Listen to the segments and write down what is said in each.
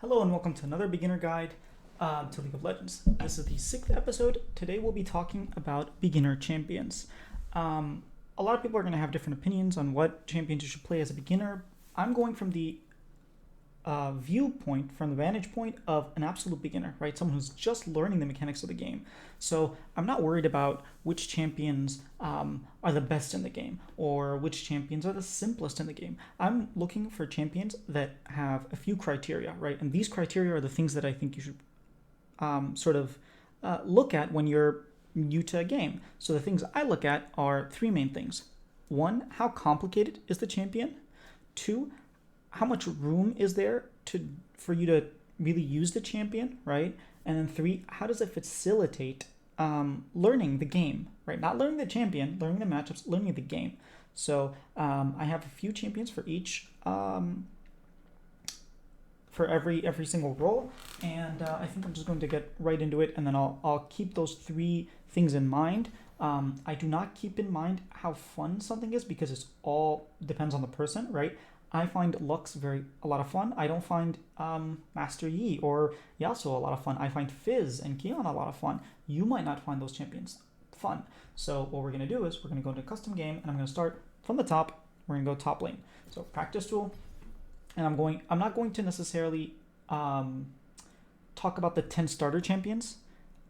Hello and welcome to another beginner guide to League of Legends. This is the 6th episode. Today we'll be talking about beginner champions. A lot of people are going to have different opinions on what champions you should play as a beginner. I'm going from the viewpoint, from the vantage point of an absolute beginner, right? Someone who's just learning the mechanics of the game. So I'm not worried about which champions are the best in the game or which champions are the simplest in the game. I'm looking for champions that have a few criteria, right? And these criteria are the things that I think you should look at when you're new to a game. So the things I look at are three main things. One, how complicated is the champion? Two, how much room is there for you to really use the champion, right? And then three, how does it facilitate learning the game, right? Not learning the champion, learning the matchups, learning the game. So I have a few champions for each, for every single role, and I think I'm just going to get right into it, and then I'll keep those three things in mind. I do not keep in mind how fun something is because it's all depends on the person, right? I find Lux a lot of fun. I don't find Master Yi or Yasuo a lot of fun. I find Fizz and Kion a lot of fun. You might not find those champions fun. So what we're going to do is we're going to go into custom game, and I'm going to start from the top. We're going to go top lane. So practice tool, and I'm not going to necessarily talk about the 10 starter champions.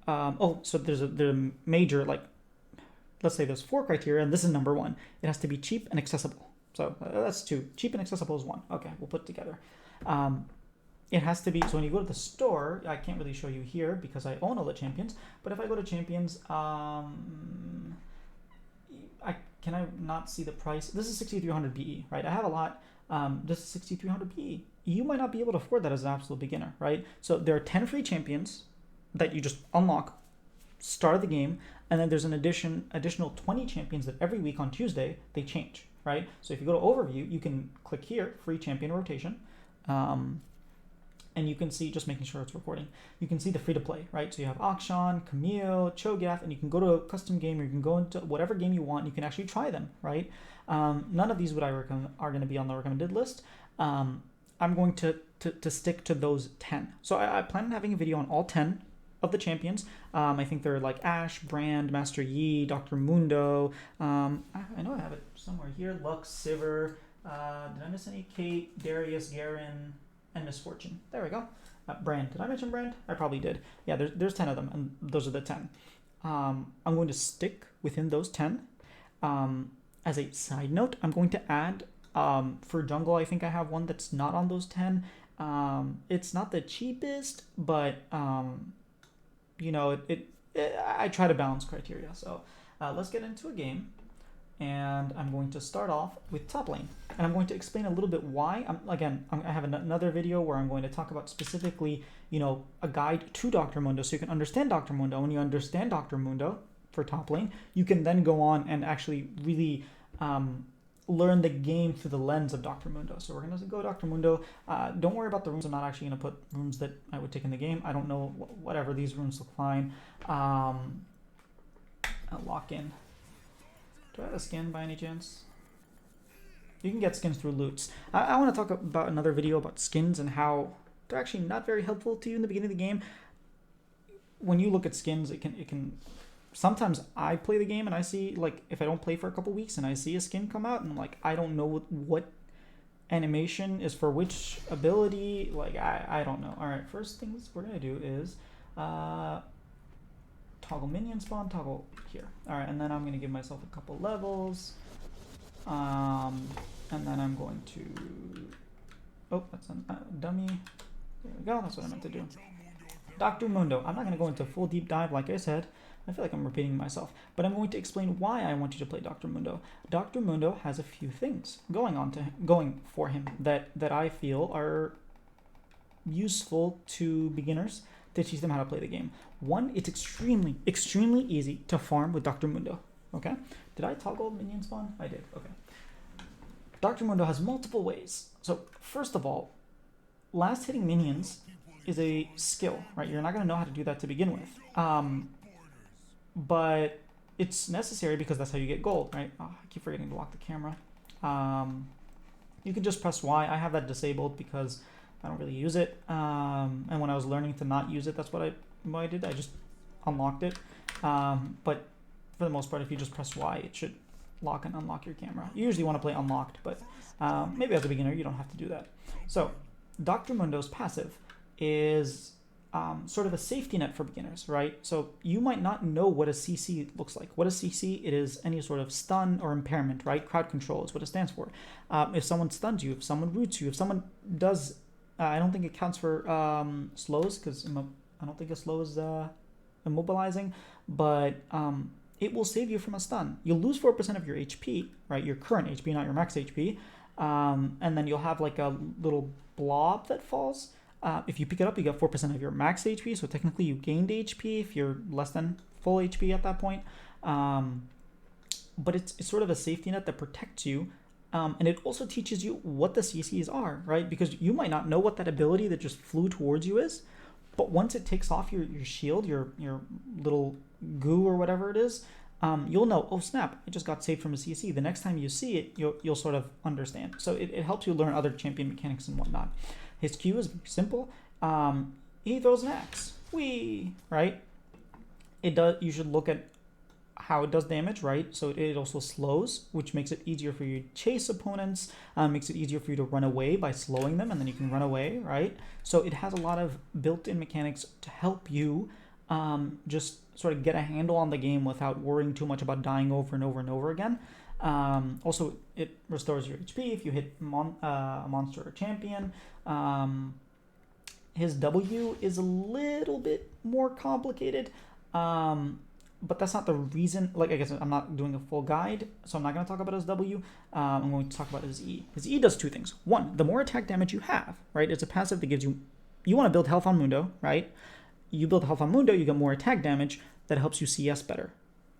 So there's a major, like, let's say there's 4 criteria, and this is number 1. It has to be cheap and accessible. So that's 2. Cheap and accessible is 1. Okay, we'll put it together. It has to be, so when you go to the store, I can't really show you here because I own all the champions, but if I go to champions, can I not see the price? This is 6,300 BE, right? I have a lot. This is 6,300 BE. You might not be able to afford that as an absolute beginner, right? So there are 10 free champions that you just unlock, start of the game, and then there's an additional 20 champions that every week on Tuesday, they change. Right? So if you go to overview, you can click here, free champion rotation, and you can see, just making sure it's recording, you can see the free to play, right? So you have Akshan, Camille, Cho'Gath, and you can go to a custom game, or you can go into whatever game you want. You can actually try them, right? None of these would I recommend are going to be on the recommended list. I'm going to stick to those 10. So I plan on having a video on all 10 of the champions. I think they're like Ashe, Brand, Master Yi, Dr. Mundo. I know I have it somewhere here. Lux, Sivir. Did I miss any? Kate, Darius, Garen, and Miss Fortune. There we go. Brand. Did I mention Brand? I probably did. Yeah, there's 10 of them, and those are the 10. I'm going to stick within those 10. As a side note, I'm going to add, for jungle, I think I have one that's not on those 10. It's not the cheapest, but I try to balance criteria. So let's get into a game, and I'm going to start off with top lane, and I'm going to explain a little bit why. I have another video where I'm going to talk about specifically, a guide to Dr. Mundo, so you can understand Dr. Mundo. When you understand Dr. Mundo for top lane, you can then go on and actually really learn the game through the lens of Dr. Mundo. So we're going to go Dr. Mundo. Don't worry about the runes. I'm not actually going to put runes that I would take in the game. I don't know, whatever. These runes look fine. I'll lock in. Do I have a skin by any chance? You can get skins through loots. I want to talk about another video about skins and how they're actually not very helpful to you in the beginning of the game. When you look at skins, it can sometimes I play the game and I see, like, if I don't play for a couple weeks and I see a skin come out and, like, I don't know what animation is for which ability, like, I don't know. All right, first things we're going to do is toggle minion spawn, toggle here. All right, and then I'm going to give myself a couple levels. And then I'm going to, that's a dummy. There we go, that's what I meant to do. Dr. Mundo. I'm not going to go into full deep dive, like I said. I feel like I'm repeating myself, but I'm going to explain why I want you to play Dr. Mundo. Dr. Mundo has a few things going for him that I feel are useful to beginners to teach them how to play the game. One, it's extremely easy to farm with Dr. Mundo. Okay? Did I toggle minion spawn? I did. Okay. Dr. Mundo has multiple ways. So first of all, last hitting minions is a skill, right? You're not going to know how to do that to begin with. But it's necessary because that's how you get gold, right? I keep forgetting to lock the camera. You can just press Y. I have that disabled because I don't really use it. And when I was learning to not use it, that's what I did. I just unlocked it. But for the most part, if you just press Y, it should lock and unlock your camera. You usually want to play unlocked, but maybe as a beginner, you don't have to do that. So Dr. Mundo's passive is sort of a safety net for beginners, right? So you might not know what a CC looks like. What is CC? It is any sort of stun or impairment, right? Crowd control is what it stands for. If someone stuns you, if someone roots you, if someone does, I don't think it counts for slows, because I don't think a slow is immobilizing, but it will save you from a stun. You'll lose 4% of your HP, right? Your current HP, not your max HP. And then you'll have like a little blob that falls. If you pick it up, you get 4% of your max HP. So technically you gained HP if you're less than full HP at that point. But it's sort of a safety net that protects you. And it also teaches you what the CCs are, right? Because you might not know what that ability that just flew towards you is. But once it takes off your shield, your little goo or whatever it is, you'll know, oh snap, I just got saved from a CC. The next time you see it, you'll sort of understand. So it helps you learn other champion mechanics and whatnot. His Q is very simple. He throws an axe. Whee! Right? It does. You should look at how it does damage, right? So it also slows, which makes it easier for you to chase opponents, makes it easier for you to run away by slowing them, and then you can run away, right? So it has a lot of built-in mechanics to help you just sort of get a handle on the game without worrying too much about dying over and over and over again. Also, it restores your HP if you hit a monster or champion. His W is a little bit more complicated, but that's not the reason. Like, I guess I'm not doing a full guide, so I'm not going to talk about his W. I'm going to talk about his E. His E does two things. One, the more attack damage you have, right? It's a passive that gives you want to build health on Mundo, right? You build health on Mundo, you get more attack damage that helps you CS better.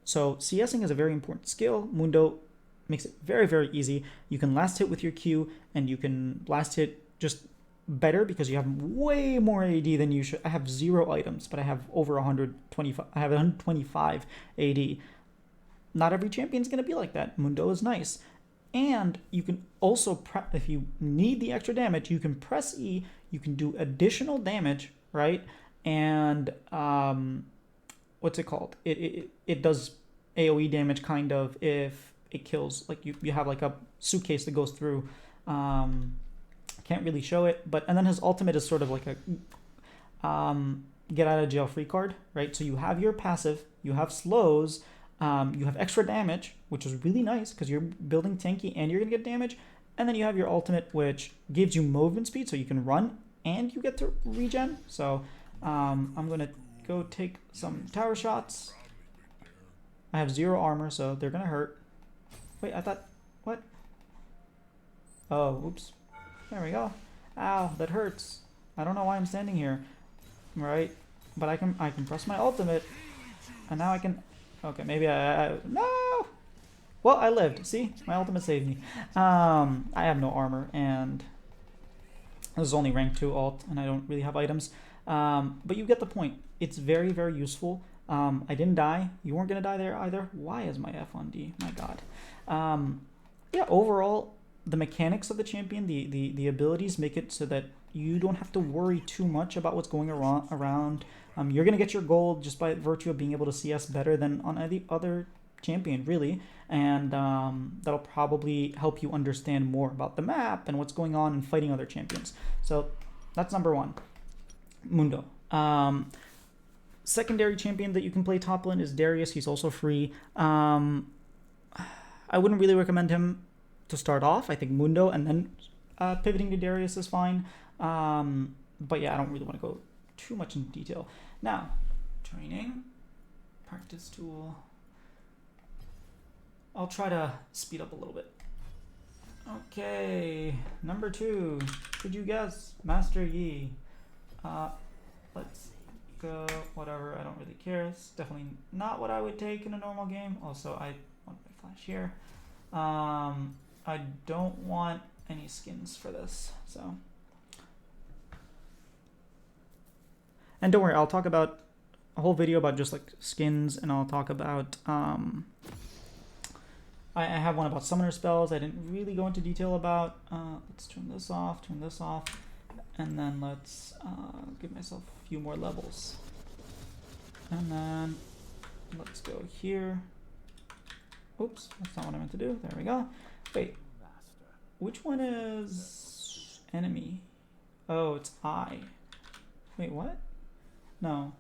So CSing is a very important skill. Mundo makes it very, very easy. You can last hit with your Q, and you can last hit just better because you have way more AD than you should. I have 0 items, but I have over 125. I have 125 AD. Not every champion's going to be like that. Mundo is nice. And you can also, if you need the extra damage, you can press E. You can do additional damage, right? And what's it called? It does AoE damage kind of if it kills. Like you have like a suitcase that goes through. Can't really show it, but and then his ultimate is sort of like a get out of jail free card, right? So you have your passive, you have slows, you have extra damage, which is really nice because you're building tanky and you're gonna get damage, and then you have your ultimate, which gives you movement speed, so you can run and you get to regen. So I'm gonna go take some tower shots. I have 0 armor, so they're gonna hurt. Wait, I thought what? Oh, oops. There we go. Ow, that hurts. I don't know why I'm standing here, right? But I can press my ultimate, and now I can. Okay, maybe I no. Well, I lived. See, my ultimate saved me. I have no armor, and this is only rank 2 ult, and I don't really have items. But you get the point. It's very, very useful. I didn't die. You weren't gonna die there either. Why is my F on D? My God. Yeah. Overall, the mechanics of the champion, the abilities make it so that you don't have to worry too much about what's going around. You're going to get your gold just by virtue of being able to CS better than on any other champion, really. And that'll probably help you understand more about the map and what's going on in fighting other champions. So that's number 1. Mundo. Secondary champion that you can play top lane is Darius. He's also free. I wouldn't really recommend him to start off. I think Mundo and then pivoting to Darius is fine. But yeah, I don't really want to go too much into detail. Now, training, practice tool. I'll try to speed up a little bit. Okay, number 2. Could you guess? Master Yi. Let's go. Whatever, I don't really care. It's definitely not what I would take in a normal game. Also, I want my flash here. I don't want any skins for this, so. And don't worry, I'll talk about a whole video about just like skins, and I'll talk about, I have one about summoner spells I didn't really go into detail about. Let's turn this off, And then let's give myself a few more levels. And then let's go here. Oops, that's not what I meant to do. There we go. Wait, which one is enemy? Oh, it's I. Wait, what? No.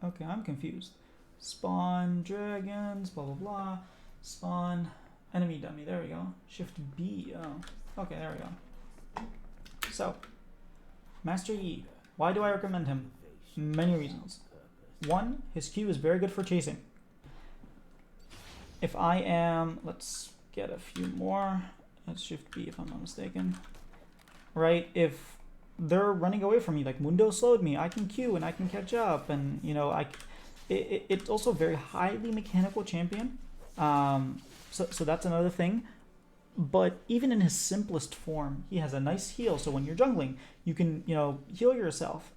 Okay, I'm confused. Spawn dragons, blah, blah, blah. Spawn enemy dummy. There we go. Shift B. Oh, okay, there we go. So, Master Yi. Why do I recommend him? Many reasons. One, his Q is very good for chasing. If I am, let's get a few more. Let's Shift B if I'm not mistaken. Right, if they're running away from me, like Mundo slowed me, I can Q and I can catch up, and you know, it's also a very highly mechanical champion. So that's another thing. But even in his simplest form, he has a nice heal. So when you're jungling, you can, you know, heal yourself.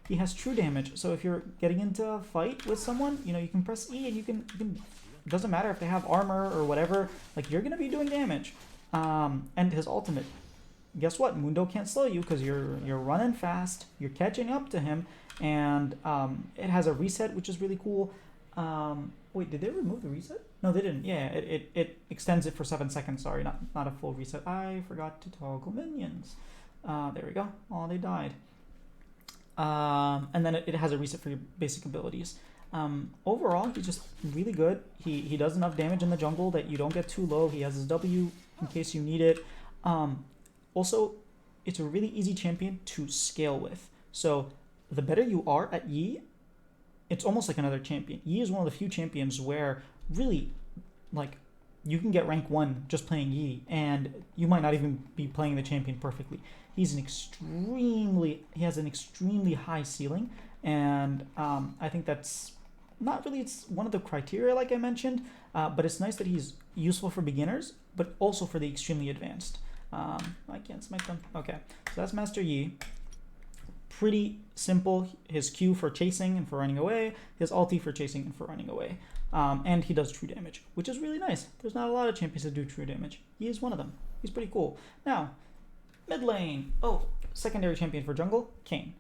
He has true damage. So if you're getting into a fight with someone, you know, you can press E and you can it doesn't matter if they have armor or whatever, like you're gonna be doing damage. And his ultimate, guess what? Mundo can't slow you because you're running fast, you're catching up to him, and it has a reset, which is really cool. Wait, did they remove the reset? No, they didn't. Yeah, it extends it for 7 seconds. Sorry, not a full reset. I forgot to toggle minions. There we go. Oh, they died. And then it has a reset for your basic abilities. Overall, he's just really good. He does enough damage in the jungle that you don't get too low. He has his W in case you need it. Also, it's a really easy champion to scale with. So the better you are at Yi, it's almost like another champion. Yi is one of the few champions where really, like, you can get rank 1 just playing Yi, and you might not even be playing the champion perfectly. He has an extremely high ceiling, and I think that's not really, it's one of the criteria like I mentioned, but it's nice that he's useful for beginners, but also for the extremely advanced. I can't smite them. Okay, so that's Master Yi. Pretty simple. His Q for chasing and for running away, his ulti for chasing and for running away. And he does true damage, which is really nice. There's not a lot of champions that do true damage. He is one of them. He's pretty cool. Now, mid lane. Oh, secondary champion for jungle, Kayn.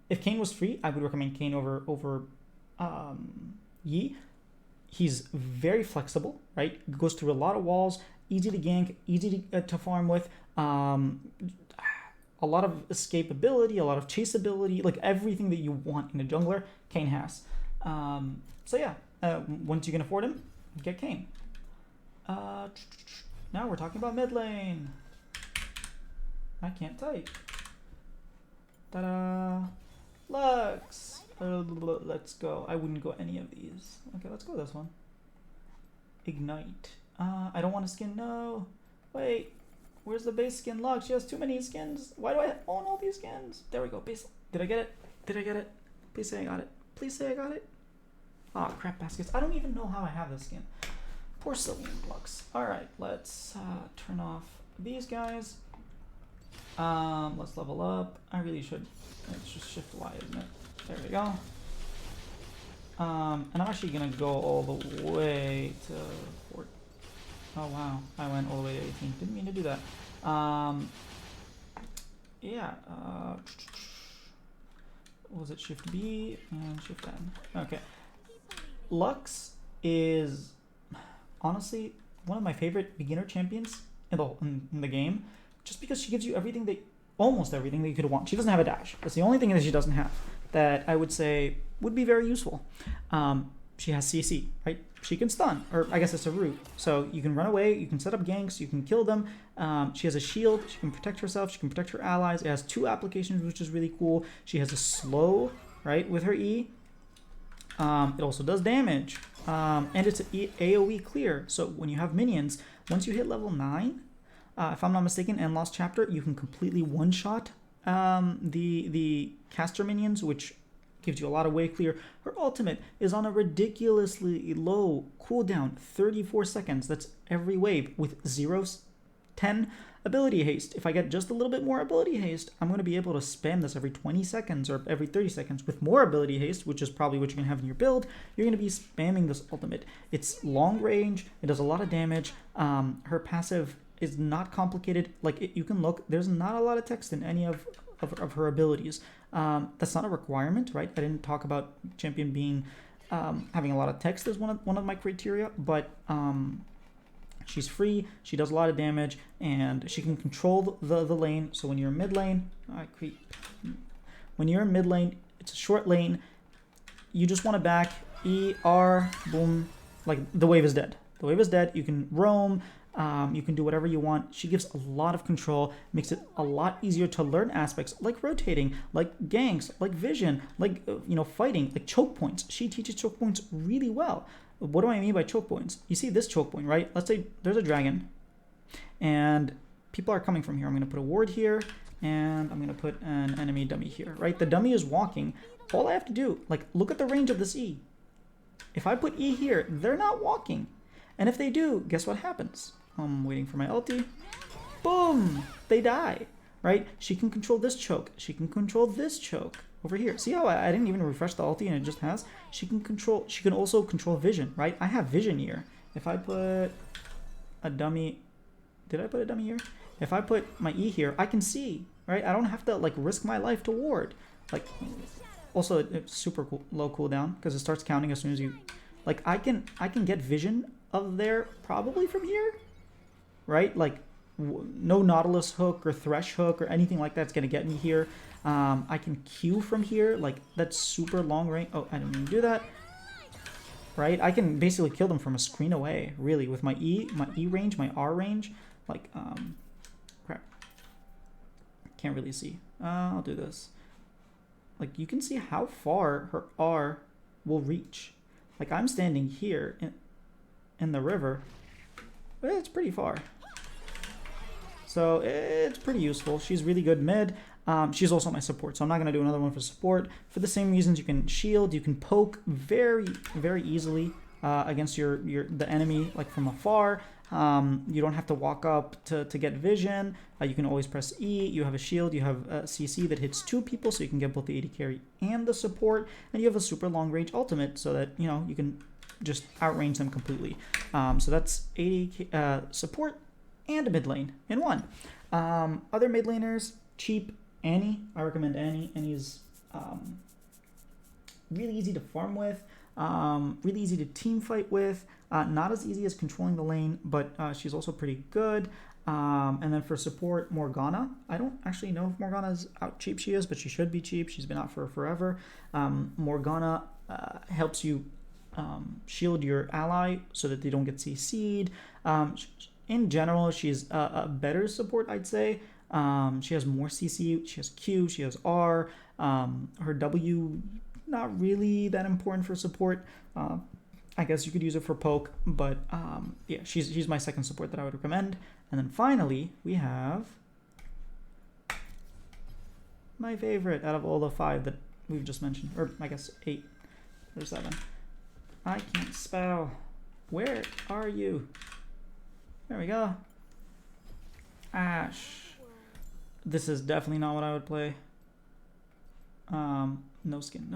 If Kayn was free, I would recommend Kayn over Yi. He's very flexible, right? Goes through a lot of walls, easy to gank, easy to farm with. A lot of escapability, a lot of chaseability, like everything that you want in a jungler, Kayn has. So yeah, once you can afford him, get Kayn. Now we're talking about mid lane. I can't type. Ta-da! Lux! Let's go. I wouldn't go any of these. Okay, let's go this one. Ignite. I don't want a skin, no. Wait, where's the base skin Lux? She has too many skins. Why do I own all these skins? There we go, base. Did I get it? Did I get it? Please say I got it. Please say I got it. Ah, crap baskets. I don't even know how I have this skin. Porcelain Lux. Alright, let's turn off these guys. Let's level up. I really should. It's just Shift Y, isn't it? There we go. And I'm actually gonna go all the way to 4. Oh wow, I went all the way to 18. Didn't mean to do that. Yeah. What was it? Shift B and Shift N. Okay. Lux is honestly one of my favorite beginner champions in the game, just because she gives you almost everything that you could want. She doesn't have a dash. That's the only thing that she doesn't have that I would say would be very useful. She has CC, right? She can stun, or I guess it's a root. So you can run away, you can set up ganks, you can kill them. She has a shield, she can protect herself, she can protect her allies. It has 2 applications, which is really cool. She has a slow, right, with her E. It also does damage. And it's an AoE clear. So when you have minions, once you hit level 9, if I'm not mistaken, and Lost Chapter, you can completely one-shot the caster minions, which gives you a lot of wave clear. Her ultimate is on a ridiculously low cooldown, 34 seconds. That's every wave with 10 ability haste. If I get just a little bit more ability haste, I'm going to be able to spam this every 20 seconds or every 30 seconds. With more ability haste, which is probably what you're going to have in your build, you're going to be spamming this ultimate. It's long range, it does a lot of damage. Her passive is not complicated. Like you can look, there's not a lot of text in any of her abilities. That's not a requirement, right? I didn't talk about champion being having a lot of text as one of my criteria, but she's free, she does a lot of damage, and she can control the lane. So when you're in mid lane, when you're in mid lane, it's a short lane, you just want to back E, R, boom, like the wave is dead. The wave is dead, you can roam, you can do whatever you want. She gives a lot of control, makes it a lot easier to learn aspects like rotating, like ganks, like vision, like, fighting, like choke points. She teaches choke points really well. What do I mean by choke points? You see this choke point, right? Let's say there's a dragon and people are coming from here. I'm going to put a ward here and I'm going to put an enemy dummy here, right? The dummy is walking. All I have to do, like, look at the range of this E. If I put E here, they're not walking. And if they do, guess what happens? I'm waiting for my ulti. Boom! They die, right? She can control this choke. She can control this choke over here. See how I didn't even refresh the ulti and it just has? She can also control vision, right? I have vision here. If I put a dummy, did I put a dummy here? If I put my E here, I can see, right? I don't have to like risk my life to ward. Like, also it's super cool, low cooldown because it starts counting as soon as you, like I can get vision of there probably from here, right? Like no Nautilus hook or Thresh hook or anything like that's gonna get me here. I can Q from here, like that's super long range. Oh, I didn't even do that. Right? I can basically kill them from a screen away, really, with my E range, my R range. Like, crap. Can't really see. I'll do this. Like, you can see how far her R will reach. Like, I'm standing here in the river. But it's pretty far. So, it's pretty useful. She's really good mid. She's also my support, so I'm not going to do another one for support. For the same reasons, you can shield, you can poke very, very easily against the enemy, like from afar. You don't have to walk up to get vision. You can always press E. You have a shield, you have a CC that hits 2 people, so you can get both the AD carry and the support. And you have a super long range ultimate, so that, you can just outrange them completely. So that's AD support and a mid lane in one. Other mid laners, cheap. Annie, I recommend Annie. Annie's really easy to farm with, really easy to team fight with, not as easy as controlling the lane, but she's also pretty good. And then for support, Morgana. I don't actually know if Morgana's out cheap she is, but she should be cheap. She's been out for forever. Morgana helps you shield your ally so that they don't get CC'd. In general, she's a better support, I'd say. She has more CC, she has Q, she has R. Her W, not really that important for support. I guess you could use it for poke, but yeah, she's my second support that I would recommend. And then finally, we have my favorite out of all the 5 that we've just mentioned, or I guess 8 or 7. I can't spell. Where are you? There we go. Ashe. This is definitely not what I would play. No skin.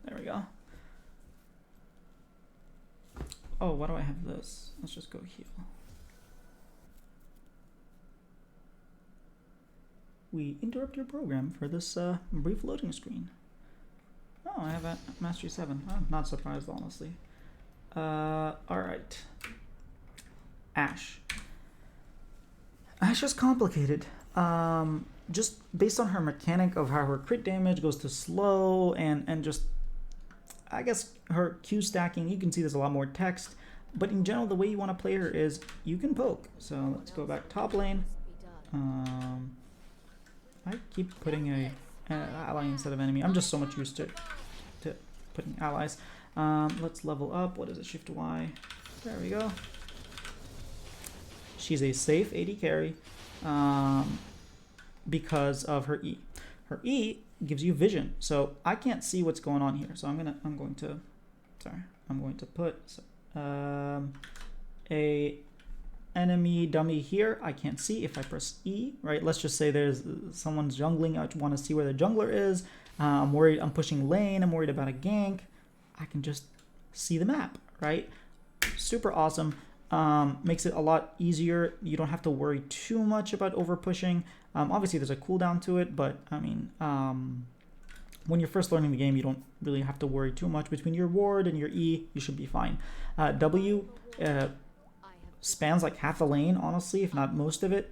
There we go. Oh, why do I have this? Let's just go heal. We interrupt your program for this brief loading screen. Oh, I have a Mastery 7. I'm not surprised, honestly. Alright. Ashe. Ashe is complicated. Just based on her mechanic of how her crit damage goes to slow and just, I guess, her Q stacking, you can see there's a lot more text, but in general, the way you want to play her is you can poke. So let's go back top lane. I keep putting a ally instead of enemy. I'm just so much used to putting allies. Let's level up. What is it? Shift Y. There we go. She's a safe AD carry. Because of her E. Her E gives you vision, so I can't see what's going on here. So I'm going to put a enemy dummy here. I can't see if I press E, right? Let's just say there's someone's jungling. I want to see where the jungler is. I'm worried. I'm pushing lane. I'm worried about a gank. I can just see the map, right? Super awesome. makes it a lot easier. You don't have to worry too much about over pushing. Obviously, there's a cooldown to it, but I mean, when you're first learning the game, you don't really have to worry too much. Between your ward and your E, you should be fine. W spans like half the lane, honestly, if not most of it.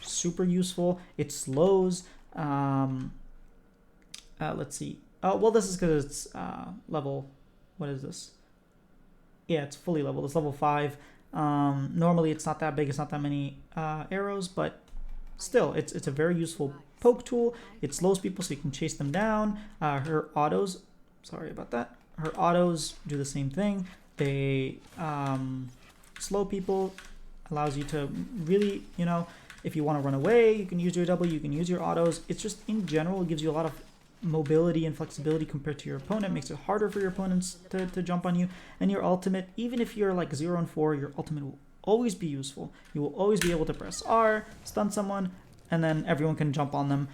Super useful. It slows. Let's see. Oh, well, this is because it's level. What is this? Yeah, it's fully leveled. It's level 5. Normally, it's not that big. It's not that many arrows, but still, it's a very useful poke tool. It slows people so you can chase them down. Her autos, sorry about that. Her autos do the same thing. They slow people, allows you to really, you know, if you want to run away, you can use your W, you can use your autos. It's just, in general, it gives you a lot of mobility and flexibility compared to your opponent. Makes it harder for your opponents to jump on you. And your ultimate, even if you're like 0 and 4, your ultimate will always be useful. You will always be able to press R, stun someone, and then everyone can jump on them.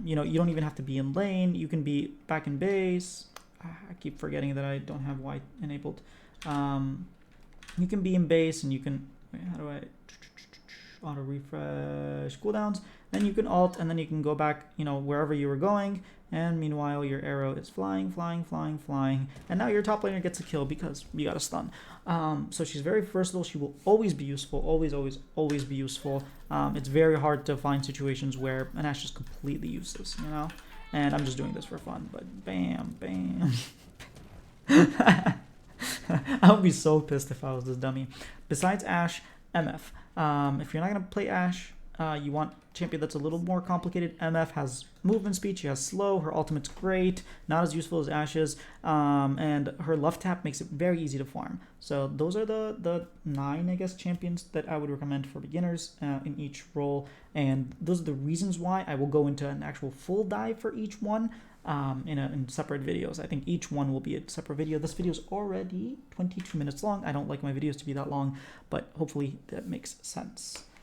You know, you don't even have to be in lane. You can be back in base. I keep forgetting that I don't have Y enabled. You can be in base and you can, wait, how do I auto refresh cooldowns? Then you can ult and then you can go back, you know, wherever you were going. And meanwhile, your arrow is flying, flying, flying, flying. And now your top laner gets a kill because you got a stun. So she's very versatile. She will always be useful. Always, always, always be useful. It's very hard to find situations where an Ashe is completely useless, you know? And I'm just doing this for fun, but bam, bam. I would be so pissed if I was this dummy. Besides Ashe, MF. If you're not going to play Ashe, you want champion that's a little more complicated. MF has movement speed, she has slow, her ultimate's great, not as useful as Ashe's, and her love tap makes it very easy to farm. So those are the 9, I guess, champions that I would recommend for beginners in each role, and those are the reasons why. I will go into an actual full dive for each one in separate videos. I think each one will be a separate video. This video is already 22 minutes long. I don't like my videos to be that long, but hopefully that makes sense.